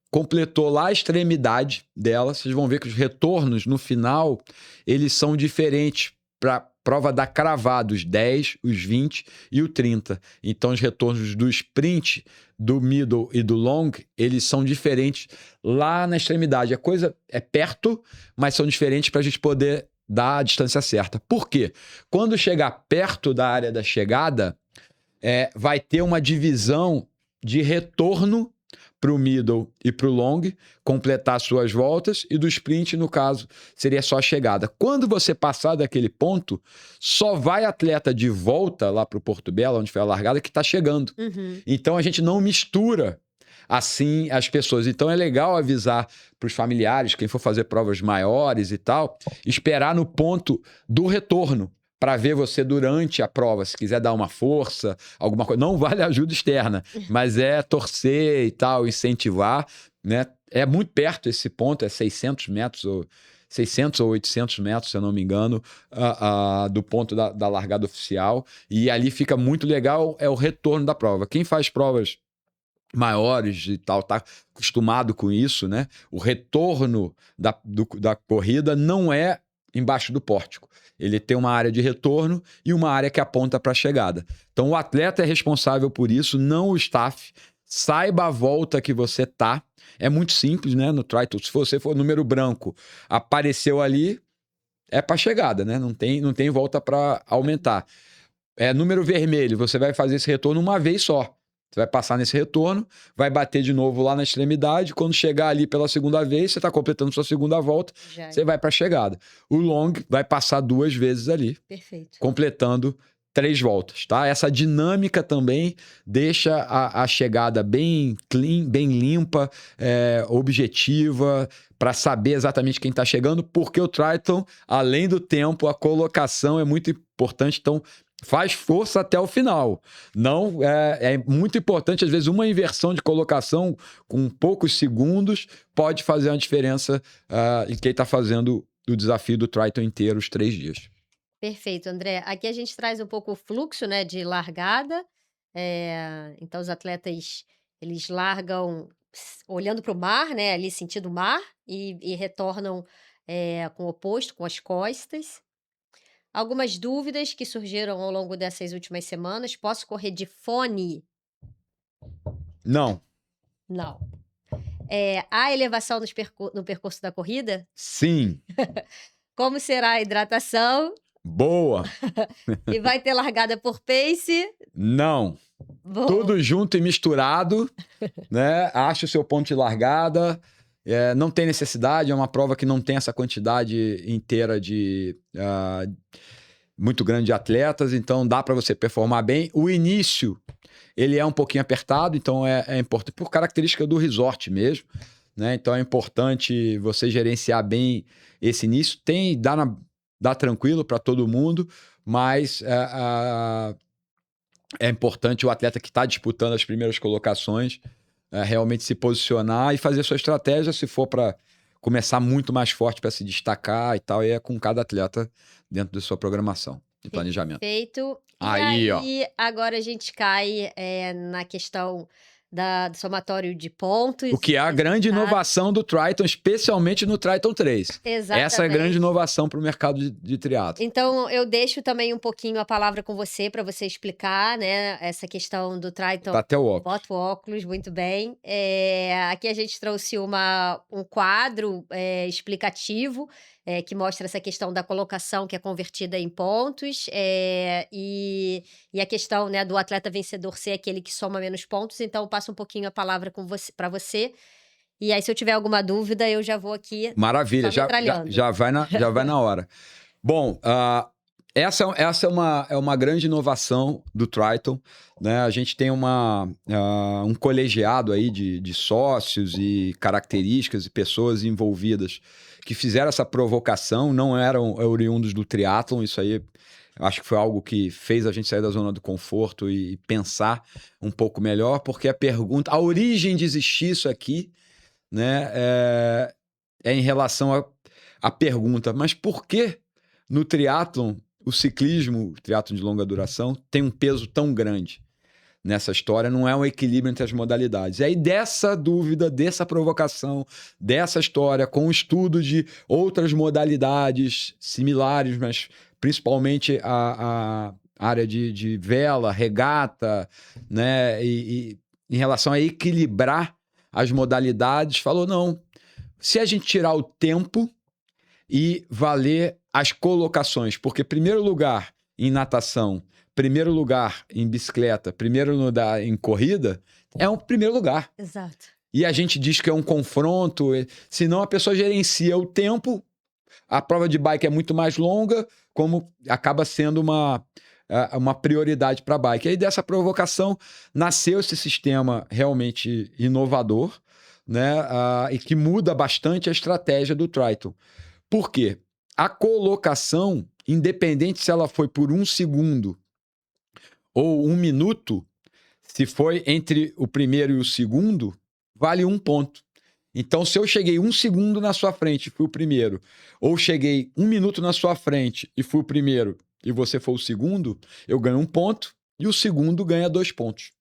completou lá a extremidade dela, vocês vão ver que os retornos no final, eles são diferentes para a prova da cravada, os 10, os 20 e o 30. Então os retornos do sprint, do middle e do long, eles são diferentes lá na extremidade. A coisa é perto, mas são diferentes para a gente poder dar a distância certa. Por quê? Quando chegar perto da área da chegada, vai ter uma divisão de retorno para o middle e para o long, completar suas voltas, e do sprint, no caso, seria só a chegada. Quando você passar daquele ponto, só vai atleta de volta lá para o Porto Belo, onde foi a largada, que está chegando. Uhum. Então, a gente não mistura assim as pessoas. Então, é legal avisar para os familiares, quem for fazer provas maiores e tal, esperar no ponto do retorno, para ver você durante a prova, se quiser dar uma força, alguma coisa. Não vale ajuda externa, mas é torcer e tal, incentivar, né? É muito perto esse ponto, é 600 ou 800 metros, se eu não me engano, do ponto da largada oficial. E ali fica muito legal, é o retorno da prova. Quem faz provas maiores e tal, tá acostumado com isso, né? O retorno da corrida não é embaixo do pórtico. Ele tem uma área de retorno e uma área que aponta para a chegada. Então, o atleta é responsável por isso, não o staff. Saiba a volta que você tá. É muito simples, né? No Triathlon, se você for número branco, apareceu ali, é para chegada, né? Não tem volta para aumentar. Número vermelho, você vai fazer esse retorno uma vez só. Você vai passar nesse retorno, vai bater de novo lá na extremidade. Quando chegar ali pela segunda vez, você está completando sua segunda volta, você vai para a chegada. O long vai passar 2 vezes ali. Perfeito. Completando 3 voltas, tá? Essa dinâmica também deixa a chegada bem clean, bem limpa, objetiva, para saber exatamente quem está chegando, porque o triathlon, além do tempo, a colocação é muito importante. Então, faz força até o final. Não é muito importante, às vezes, uma inversão de colocação com poucos segundos pode fazer uma diferença em quem está fazendo o desafio do triathlon inteiro, os 3 dias. Perfeito, André. Aqui a gente traz um pouco o fluxo, né, de largada. Então, os atletas, eles largam olhando para o mar, né, ali sentindo o mar, e retornam com o oposto, com as costas. Algumas dúvidas que surgiram ao longo dessas últimas semanas. Posso correr de fone? Não. Não. Há elevação no percurso da corrida? Sim. Como será a hidratação? Boa. E vai ter largada por pace? Não. Bom. Tudo junto e misturado, né? Acha o seu ponto de largada. Não tem necessidade, é uma prova que não tem essa quantidade inteira muito grande de atletas, então dá para você performar bem. O início, ele é um pouquinho apertado, então é importante, por característica do resort mesmo, né? Então é importante você gerenciar bem esse início. Dá tranquilo para todo mundo, mas é importante o atleta que está disputando as primeiras colocações realmente se posicionar e fazer sua estratégia, se for para começar muito mais forte para se destacar e tal, e é com cada atleta dentro da sua programação e planejamento. Perfeito. E Aí, ó. agora a gente cai na questão do somatório de pontos. O que é a grande inovação do Triathlon, especialmente no Triathlon 3. Exatamente. Essa é a grande inovação para o mercado de triatlo. Então, eu deixo também um pouquinho a palavra com você, para você explicar, né, essa questão do Triathlon. Tá até o óculos. Bota o óculos, muito bem. Aqui a gente trouxe um quadro explicativo, que mostra essa questão da colocação que é convertida em pontos, e a questão, né, do atleta vencedor ser aquele que soma menos pontos. Então, eu passo um pouquinho a palavra para você. E aí, se eu tiver alguma dúvida, eu já vou aqui. Maravilha, já vai na hora. Bom, essa é uma grande inovação do Triathlon, né? A gente tem um colegiado aí de sócios e características e pessoas envolvidas que fizeram essa provocação, não eram oriundos do triatlon. Isso aí acho que foi algo que fez a gente sair da zona do conforto e pensar um pouco melhor, porque a origem de existir isso aqui, né, é em relação à pergunta, mas por que no triatlon, o triatlon de longa duração, tem um peso tão grande nessa história? Não é um equilíbrio entre as modalidades. E aí dessa dúvida, dessa provocação, dessa história, com o estudo de outras modalidades similares, mas principalmente a área de vela, regata, né, e em relação a equilibrar as modalidades, falou, não, se a gente tirar o tempo e valer as colocações, porque primeiro lugar em natação, primeiro lugar em bicicleta, primeiro lugar em corrida, é um primeiro lugar. Exato. E a gente diz que é um confronto, senão a pessoa gerencia o tempo, a prova de bike é muito mais longa, como acaba sendo uma prioridade para a bike. E aí dessa provocação nasceu esse sistema realmente inovador, né? E que muda bastante a estratégia do Triathlon. Por quê? A colocação, independente se ela foi por 1 segundo ou 1 minuto, se foi entre o primeiro e o segundo, vale 1 ponto. Então, se eu cheguei 1 segundo na sua frente e fui o primeiro, ou cheguei 1 minuto na sua frente e fui o primeiro, e você foi o segundo, eu ganho 1 ponto e o segundo ganha 2 pontos.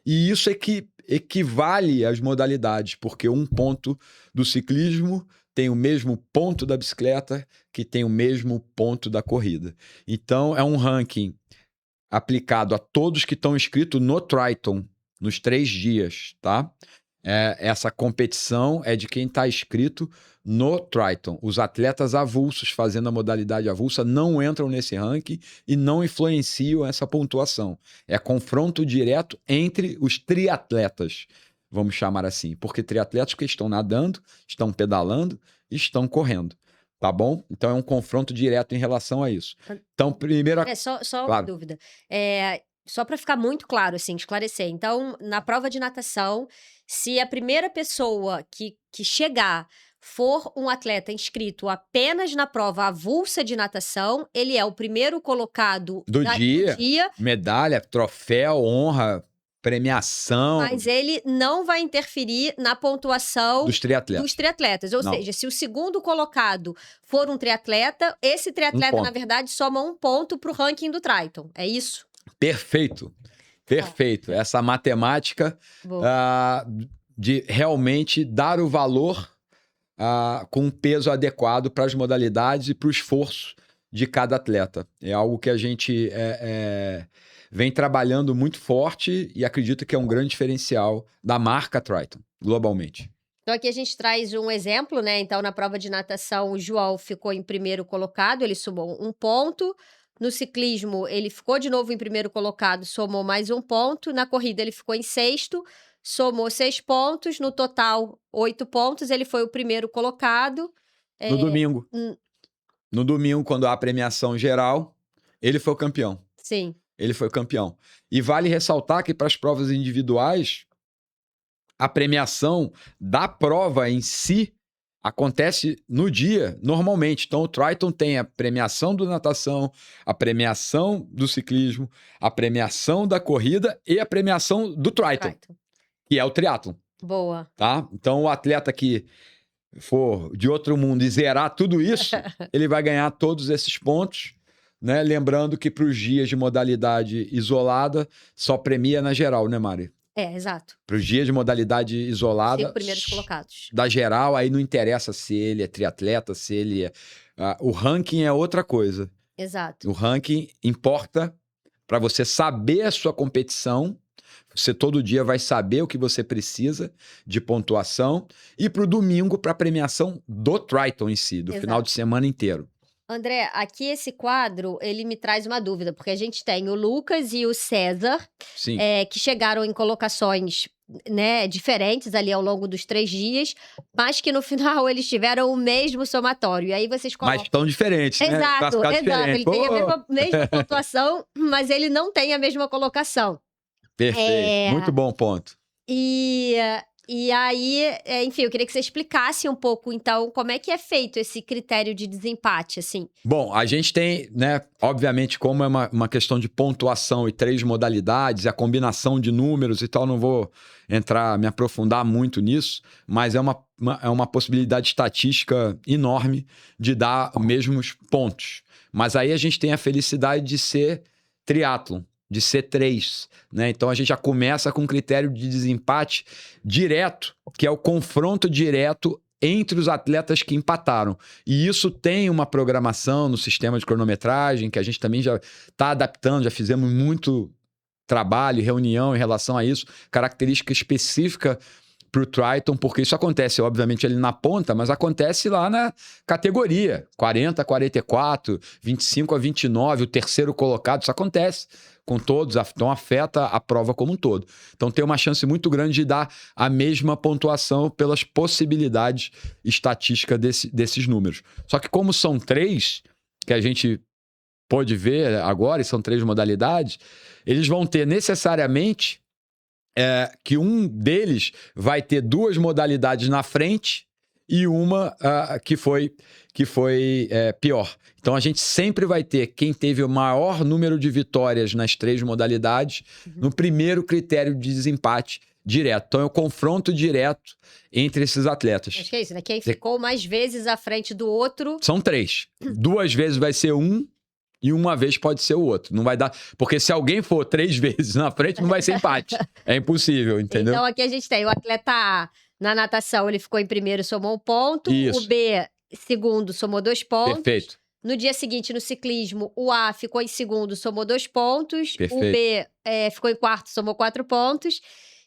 E isso é que equivale às modalidades, porque 1 ponto do ciclismo tem o mesmo ponto da bicicleta, que tem o mesmo ponto da corrida. Então, é um ranking aplicado a todos que estão inscritos no Triathlon, nos 3 dias, tá? Essa competição é de quem está inscrito no Triathlon. Os atletas avulsos fazendo a modalidade avulsa não entram nesse ranking e não influenciam essa pontuação. É confronto direto entre os triatletas, vamos chamar assim, porque triatletas que estão nadando, estão pedalando, estão correndo. Tá bom? Então é um confronto direto em relação a isso. Então, primeiro... Só claro. uma dúvida. Só para ficar muito claro, assim, esclarecer. Então, na prova de natação, se a primeira pessoa que chegar for um atleta inscrito apenas na prova avulsa de natação, ele é o primeiro colocado do dia, medalha, troféu, honra, premiação. Mas ele não vai interferir na pontuação dos triatletas. Ou seja, se o segundo colocado for um triatleta, esse triatleta, na verdade, soma 1 ponto para o ranking do Triathlon. É isso? Perfeito. Perfeito. Essa matemática de realmente dar o valor com um peso adequado para as modalidades e para o esforço de cada atleta. É algo que a gente vem trabalhando muito forte e acredito que é um grande diferencial da marca Triathlon, globalmente. Então aqui a gente traz um exemplo, né? Então na prova de natação o João ficou em primeiro colocado, ele somou 1 ponto. No ciclismo ele ficou de novo em primeiro colocado, somou mais 1 ponto. Na corrida ele ficou em 6º, somou 6 pontos. No total 8 pontos, ele foi o primeiro colocado. No domingo. No domingo, quando há a premiação geral, ele foi o campeão. Sim. Ele foi campeão. E vale ressaltar que para as provas individuais, a premiação da prova em si acontece no dia, normalmente. Então, o Triathlon tem a premiação do natação, a premiação do ciclismo, a premiação da corrida e a premiação do Triathlon, que é o triatlon. Boa. Tá? Então, o atleta que for de outro mundo e zerar tudo isso, ele vai ganhar todos esses pontos, né? Lembrando que para os dias de modalidade isolada, só premia na geral, né, Mari? Exato. Para os dias de modalidade isolada, 5 primeiros colocados. Da geral, aí não interessa se ele é triatleta, se ele é... o ranking é outra coisa. Exato. O ranking importa para você saber a sua competição. Você todo dia vai saber o que você precisa de pontuação. E para o domingo, para a premiação do Triathlon em si, do final de semana inteiro. André, aqui esse quadro, ele me traz uma dúvida, porque a gente tem o Lucas e o César, Sim. Que chegaram em colocações, né, diferentes ali ao longo dos 3 dias, mas que no final eles tiveram o mesmo somatório. E aí vocês colocam... Mas tão diferentes, né? Exato. Diferente. Ele tem a mesma pontuação, mas ele não tem a mesma colocação. Perfeito. Muito bom ponto. E aí, enfim, eu queria que você explicasse um pouco, então, como é que é feito esse critério de desempate, assim. Bom, a gente tem, né, obviamente, como é uma questão de pontuação e 3 modalidades, a combinação de números e tal, não vou me aprofundar muito nisso, mas é uma possibilidade estatística enorme de dar os mesmos pontos. Mas aí a gente tem a felicidade de ser triatlon, de ser 3, né? Então a gente já começa com um critério de desempate direto, que é o confronto direto entre os atletas que empataram. E isso tem uma programação no sistema de cronometragem, que a gente também já está adaptando, já fizemos muito trabalho, reunião em relação a isso, característica específica para o Triathlon, porque isso acontece, obviamente, ali na ponta, mas acontece lá na categoria, 40 a 44, 25 a 29, o terceiro colocado, isso acontece com todos, então afeta a prova como um todo. Então tem uma chance muito grande de dar a mesma pontuação pelas possibilidades estatísticas desses números. Só que como são 3, que a gente pode ver agora, e são 3 modalidades, eles vão ter necessariamente que um deles vai ter 2 modalidades na frente e uma que foi pior. Então a gente sempre vai ter quem teve o maior número de vitórias nas 3 modalidades no primeiro critério de desempate direto. Então é o confronto direto entre esses atletas. Acho que é isso, né? Quem ficou mais vezes à frente do outro... São 3. 2 vezes vai ser um e uma vez pode ser o outro. Não vai dar... Porque se alguém for 3 vezes na frente, não vai ser empate. É impossível, entendeu? Então aqui a gente tem o atleta A na natação, ele ficou em primeiro, somou 1 ponto. Isso. O B, segundo, somou 2 pontos. Perfeito. No dia seguinte, no ciclismo, o A ficou em segundo, somou 2 pontos. Perfeito. O B ficou em quarto, somou 4 pontos.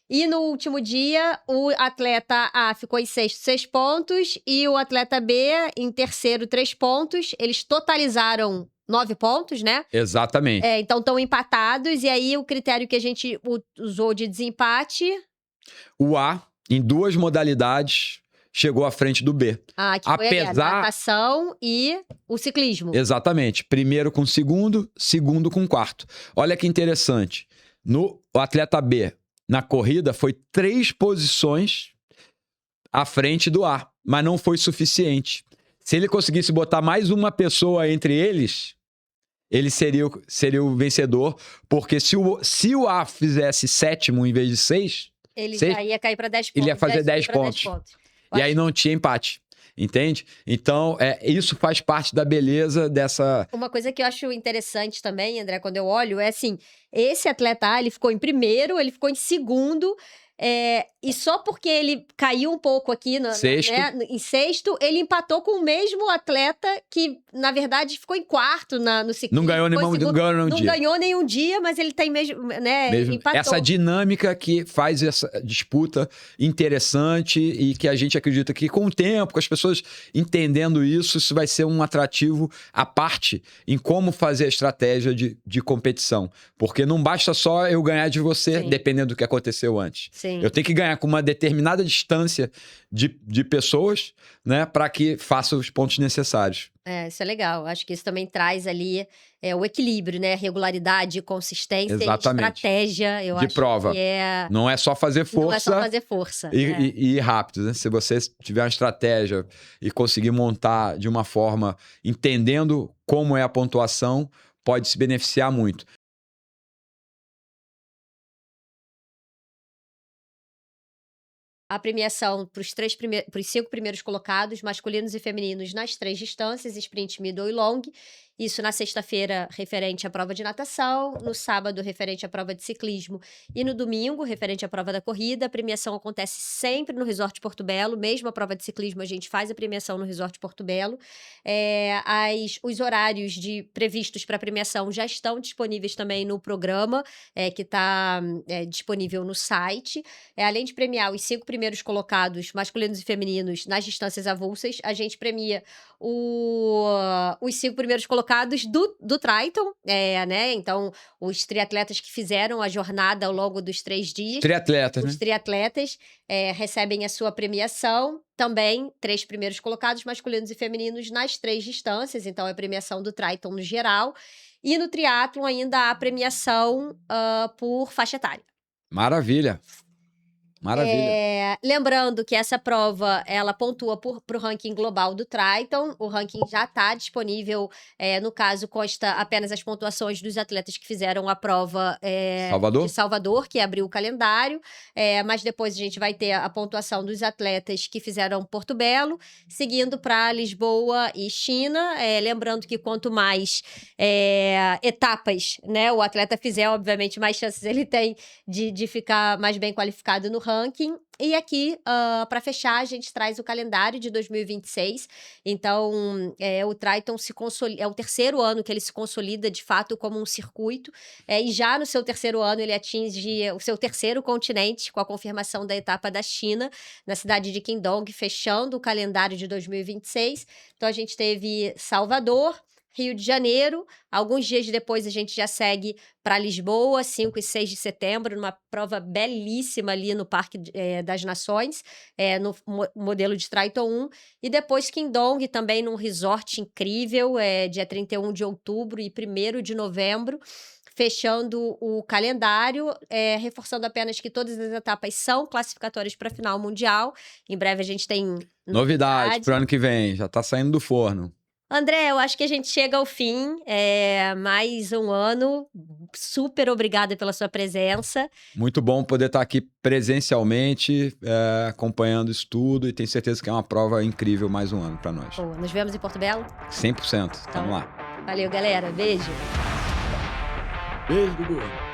E no último dia, o atleta A ficou em sexto, 6 pontos. E o atleta B, em terceiro, 3 pontos. Eles totalizaram 9 pontos, né? Exatamente. Então estão empatados. E aí o critério que a gente usou de desempate... O A, em 2 modalidades, chegou à frente do B. Que foi a natação e o ciclismo. Exatamente. Primeiro com segundo, segundo com quarto. Olha que interessante. O atleta B, na corrida, foi 3 posições à frente do A, mas não foi suficiente. Se ele conseguisse botar mais uma pessoa entre eles, ele seria o vencedor, porque se o A fizesse 7º em vez de 6... Ele já ia cair para 10 pontos. Ele ia fazer 10 pontos. E aí não tinha empate. Entende? Então, isso faz parte da beleza dessa... Uma coisa que eu acho interessante também, André, quando eu olho, é assim, esse atleta A, ele ficou em primeiro, ele ficou em segundo, e só porque ele caiu um pouco aqui em sexto, ele empatou com o mesmo atleta que, na verdade, ficou em quarto no ciclismo. Não ganhou nenhum dia, mas ele tem mesmo, empatou. Essa dinâmica que faz essa disputa interessante e que a gente acredita que com o tempo, com as pessoas entendendo isso vai ser um atrativo à parte em como fazer a estratégia de competição. Porque não basta só eu ganhar de você, Sim. dependendo do que aconteceu antes. Sim. Sim. Eu tenho que ganhar com uma determinada distância de pessoas, né, para que faça os pontos necessários. Isso é legal. Acho que isso também traz ali o equilíbrio, né? Regularidade, consistência e Exatamente. estratégia. Eu De acho prova. que é... Não é só fazer Não é só força fazer força. e ir rápido, né? Se você tiver uma estratégia e conseguir montar de uma forma entendendo como é a pontuação, pode se beneficiar muito. A premiação para os 5 primeiros colocados, masculinos e femininos, nas 3 distâncias, sprint, middle e long. Isso na sexta-feira, referente à prova de natação, no sábado, referente à prova de ciclismo, e no domingo, referente à prova da corrida. A premiação acontece sempre no Resort Porto Belo, mesmo a prova de ciclismo, a gente faz a premiação no Resort Porto Belo. Os horários previstos para a premiação já estão disponíveis também no programa, que está disponível no site. Além de premiar os 5 primeiros colocados, masculinos e femininos, nas distâncias avulsas, a gente premia os 5 primeiros colocados do Triathlon, né? Então, os triatletas que fizeram a jornada ao longo dos 3 dias. Triatletas, Os triatletas recebem a sua premiação. Também, 3 primeiros colocados, masculinos e femininos, nas 3 distâncias. Então, é a premiação do Triathlon no geral. E no triatlon ainda há premiação por faixa etária. Maravilha. Maravilha. Lembrando que essa prova, ela pontua para o ranking global do Triathlon. O ranking já está disponível. No caso, consta apenas as pontuações dos atletas que fizeram a prova Salvador? de Salvador, que abriu o calendário. Mas depois a gente vai ter a pontuação dos atletas que fizeram Porto Belo, seguindo para Lisboa e China. Lembrando que quanto mais etapas, né, o atleta fizer, obviamente, mais chances ele tem de ficar mais bem qualificado no ranking. E aqui, para fechar, a gente traz o calendário de 2026. Então, o Triathlon é o terceiro ano que ele se consolida, de fato, como um circuito. E já no seu terceiro ano, ele atinge o seu terceiro continente, com a confirmação da etapa da China, na cidade de Qingdong, fechando o calendário de 2026. Então, a gente teve Salvador, Rio de Janeiro. Alguns dias depois a gente já segue para Lisboa, 5 e 6 de setembro, numa prova belíssima ali no Parque das Nações, no modelo de Triathlon 1. E depois Qingdong, também num resort incrível, dia 31 de outubro e 1º de novembro. Fechando o calendário, reforçando apenas que todas as etapas são classificatórias para a final mundial. Em breve a gente tem Novidade para o ano que vem, já está saindo do forno. André, eu acho que a gente chega ao fim. Mais um ano. Super obrigada pela sua presença. Muito bom poder estar aqui presencialmente, acompanhando isso tudo, e tenho certeza que é uma prova incrível mais um ano para nós. Boa. Nos vemos em Porto Belo? 100%. Vamos lá. Valeu, galera. Beijo. Beijo, Gugu.